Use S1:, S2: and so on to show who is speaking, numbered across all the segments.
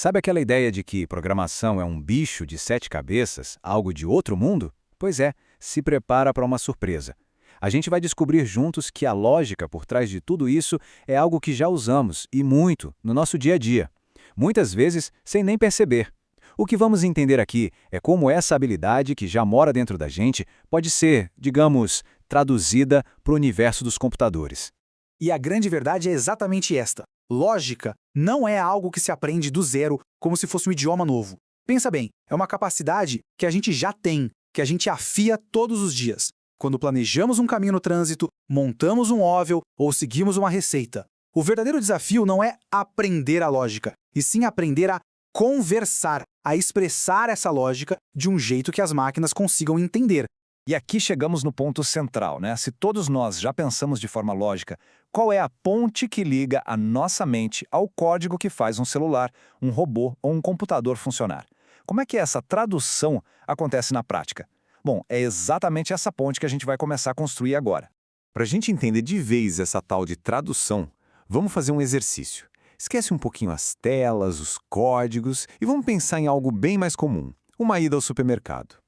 S1: Sabe aquela ideia de que programação é um bicho de 7 cabeças, algo de outro mundo? Pois é, se prepara para uma surpresa. A gente vai descobrir juntos que a lógica por trás de tudo isso é algo que já usamos, e muito, no nosso dia a dia. Muitas vezes, sem nem perceber. O que vamos entender aqui é como essa habilidade que já mora dentro da gente pode ser, digamos, traduzida para o universo dos computadores.
S2: E a grande verdade é exatamente esta. Lógica não é algo que se aprende do zero, como se fosse um idioma novo. Pensa bem, é uma capacidade que a gente já tem, que a gente afia todos os dias. Quando planejamos um caminho no trânsito, montamos um móvel ou seguimos uma receita. O verdadeiro desafio não é aprender a lógica, e sim aprender a conversar, a expressar essa lógica de um jeito que as máquinas consigam entender.
S1: E aqui chegamos no ponto central, né? Se todos nós já pensamos de forma lógica, qual é a ponte que liga a nossa mente ao código que faz um celular, um robô ou um computador funcionar? Como é que essa tradução acontece na prática? Bom, é exatamente essa ponte que a gente vai começar a construir agora. Para a gente entender de vez essa tal de tradução, vamos fazer um exercício. Esquece um pouquinho as telas, os códigos e vamos pensar em algo bem mais comum, uma ida ao supermercado.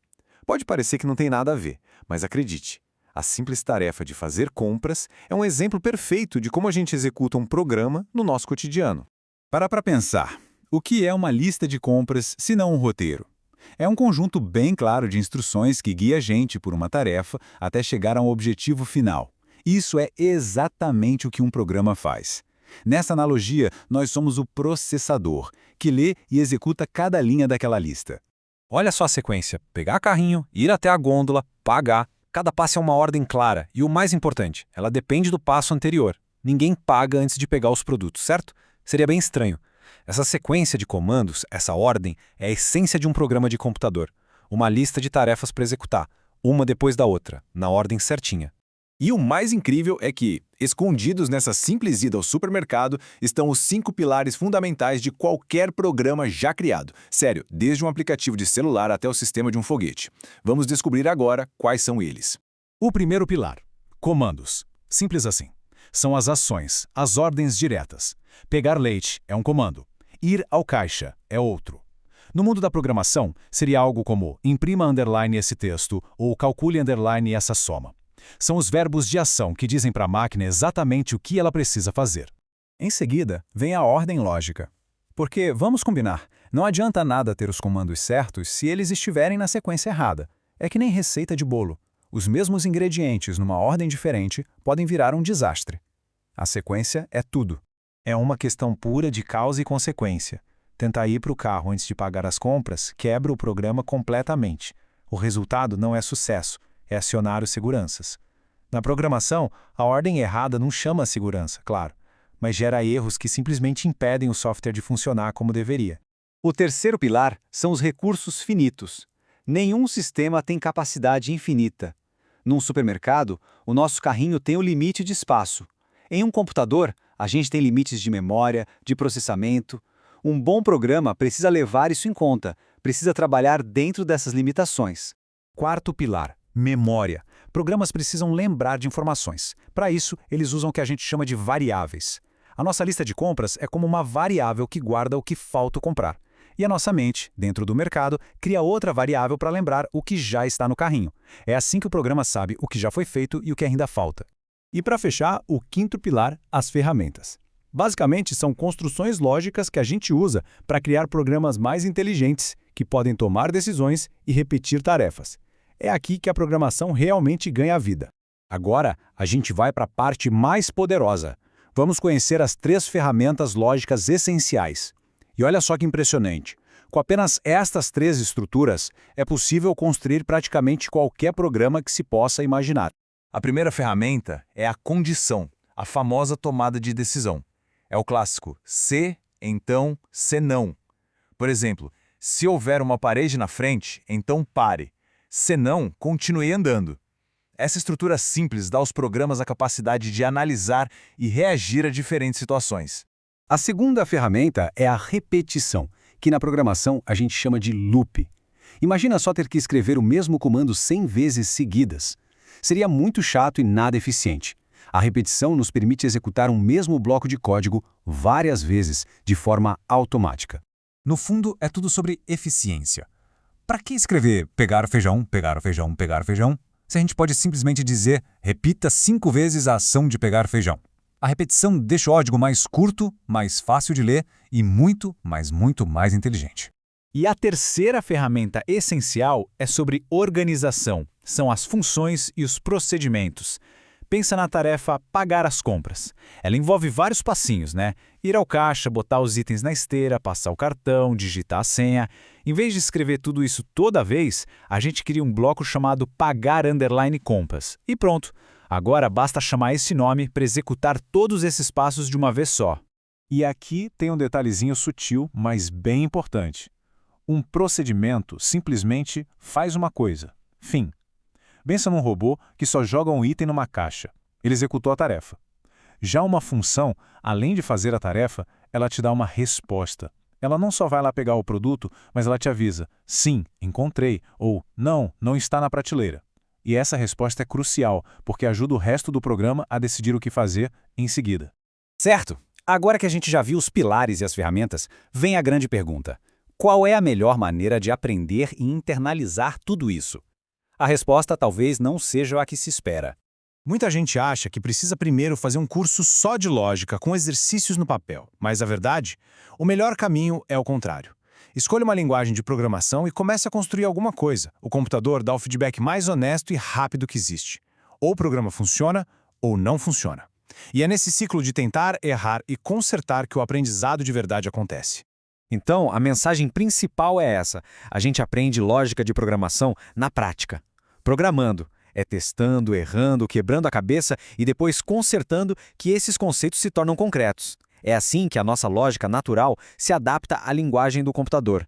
S1: Pode parecer que não tem nada a ver, mas acredite, a simples tarefa de fazer compras é um exemplo perfeito de como a gente executa um programa no nosso cotidiano. Para pensar, o que é uma lista de compras se não um roteiro? É um conjunto bem claro de instruções que guia a gente por uma tarefa até chegar a um objetivo final. Isso é exatamente o que um programa faz. Nessa analogia, nós somos o processador, que lê e executa cada linha daquela lista. Olha só a sequência: pegar carrinho, ir até a gôndola, pagar. Cada passo é uma ordem clara e, o mais importante, ela depende do passo anterior. Ninguém paga antes de pegar os produtos, certo? Seria bem estranho. Essa sequência de comandos, essa ordem, é a essência de um programa de computador. Uma lista de tarefas para executar, uma depois da outra, na ordem certinha. E o mais incrível é que, escondidos nessa simples ida ao supermercado, estão os 5 pilares fundamentais de qualquer programa já criado. Sério, desde um aplicativo de celular até o sistema de um foguete. Vamos descobrir agora quais são eles. O primeiro pilar: comandos. Simples assim. São as ações, as ordens diretas. Pegar leite é um comando. Ir ao caixa é outro. No mundo da programação, seria algo como imprima underline esse texto ou calcule underline essa soma. São os verbos de ação que dizem para a máquina exatamente o que ela precisa fazer. Em seguida, vem a ordem lógica. Porque, vamos combinar, não adianta nada ter os comandos certos se eles estiverem na sequência errada. É que nem receita de bolo. Os mesmos ingredientes numa ordem diferente podem virar um desastre. A sequência é tudo. É uma questão pura de causa e consequência. Tentar ir para o carro antes de pagar as compras quebra o programa completamente. O resultado não é sucesso, é acionar os seguranças. Na programação, a ordem errada não chama a segurança, claro, mas gera erros que simplesmente impedem o software de funcionar como deveria. O terceiro pilar são os recursos finitos. Nenhum sistema tem capacidade infinita. Num supermercado, o nosso carrinho tem o limite de espaço. Em um computador, a gente tem limites de memória, de processamento. Um bom programa precisa levar isso em conta, precisa trabalhar dentro dessas limitações. Quarto pilar: memória. Programas precisam lembrar de informações. Para isso, eles usam o que a gente chama de variáveis. A nossa lista de compras é como uma variável que guarda o que falta comprar. E a nossa mente, dentro do mercado, cria outra variável para lembrar o que já está no carrinho. É assim que o programa sabe o que já foi feito e o que ainda falta. E para fechar, o quinto pilar: as ferramentas. Basicamente, são construções lógicas que a gente usa para criar programas mais inteligentes, que podem tomar decisões e repetir tarefas. É aqui que a programação realmente ganha vida. Agora, a gente vai para a parte mais poderosa. Vamos conhecer as 3 ferramentas lógicas essenciais. E olha só que impressionante. Com apenas estas 3 estruturas, é possível construir praticamente qualquer programa que se possa imaginar. A primeira ferramenta é a condição, a famosa tomada de decisão. É o clássico se, então, se não. Por exemplo, se houver uma parede na frente, então pare. Se não, continue andando. Essa estrutura simples dá aos programas a capacidade de analisar e reagir a diferentes situações. A segunda ferramenta é a repetição, que na programação a gente chama de loop. Imagina só ter que escrever o mesmo comando 100 vezes seguidas. Seria muito chato e nada eficiente. A repetição nos permite executar um mesmo bloco de código várias vezes, de forma automática.
S3: No fundo, é tudo sobre eficiência. Para que escrever pegar feijão, pegar feijão, pegar feijão, se a gente pode simplesmente dizer repita 5 vezes a ação de pegar feijão? A repetição deixa o código mais curto, mais fácil de ler e muito, mas muito mais inteligente.
S1: E a terceira ferramenta essencial é sobre organização. São as funções e os procedimentos. Pensa na tarefa pagar as compras. Ela envolve vários passinhos, né? Ir ao caixa, botar os itens na esteira, passar o cartão, digitar a senha. Em vez de escrever tudo isso toda vez, a gente cria um bloco chamado pagar_compras. E pronto. Agora basta chamar esse nome para executar todos esses passos de uma vez só.
S3: E aqui tem um detalhezinho sutil, mas bem importante. Um procedimento simplesmente faz uma coisa. Fim. Pensa num robô que só joga um item numa caixa. Ele executou a tarefa. Já uma função, além de fazer a tarefa, ela te dá uma resposta. Ela não só vai lá pegar o produto, mas ela te avisa, sim, encontrei, ou não, não está na prateleira. E essa resposta é crucial, porque ajuda o resto do programa a decidir o que fazer em seguida.
S4: Certo! Agora que a gente já viu os pilares e as ferramentas, vem a grande pergunta. Qual é a melhor maneira de aprender e internalizar tudo isso? A resposta talvez não seja a que se espera.
S1: Muita gente acha que precisa primeiro fazer um curso só de lógica, com exercícios no papel. Mas, a verdade, o melhor caminho é o contrário. Escolha uma linguagem de programação e comece a construir alguma coisa. O computador dá o feedback mais honesto e rápido que existe. Ou o programa funciona, ou não funciona. E é nesse ciclo de tentar, errar e consertar que o aprendizado de verdade acontece.
S4: Então, a mensagem principal é essa. A gente aprende lógica de programação na prática. Programando. É testando, errando, quebrando a cabeça e depois consertando que esses conceitos se tornam concretos. É assim que a nossa lógica natural se adapta à linguagem do computador.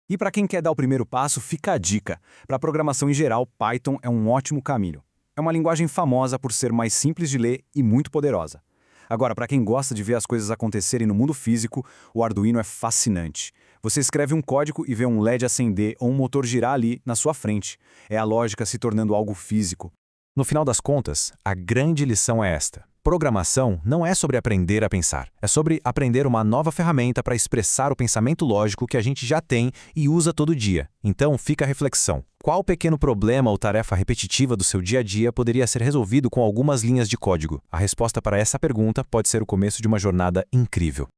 S1: E para quem quer dar o primeiro passo, fica a dica. Para programação em geral, Python é um ótimo caminho. É uma linguagem famosa por ser mais simples de ler e muito poderosa. Agora, para quem gosta de ver as coisas acontecerem no mundo físico, o Arduino é fascinante. Você escreve um código e vê um LED acender ou um motor girar ali na sua frente. É a lógica se tornando algo físico.
S5: No final das contas, a grande lição é esta. Programação não é sobre aprender a pensar. É sobre aprender uma nova ferramenta para expressar o pensamento lógico que a gente já tem e usa todo dia. Então, fica a reflexão. Qual pequeno problema ou tarefa repetitiva do seu dia a dia poderia ser resolvido com algumas linhas de código? A resposta para essa pergunta pode ser o começo de uma jornada incrível.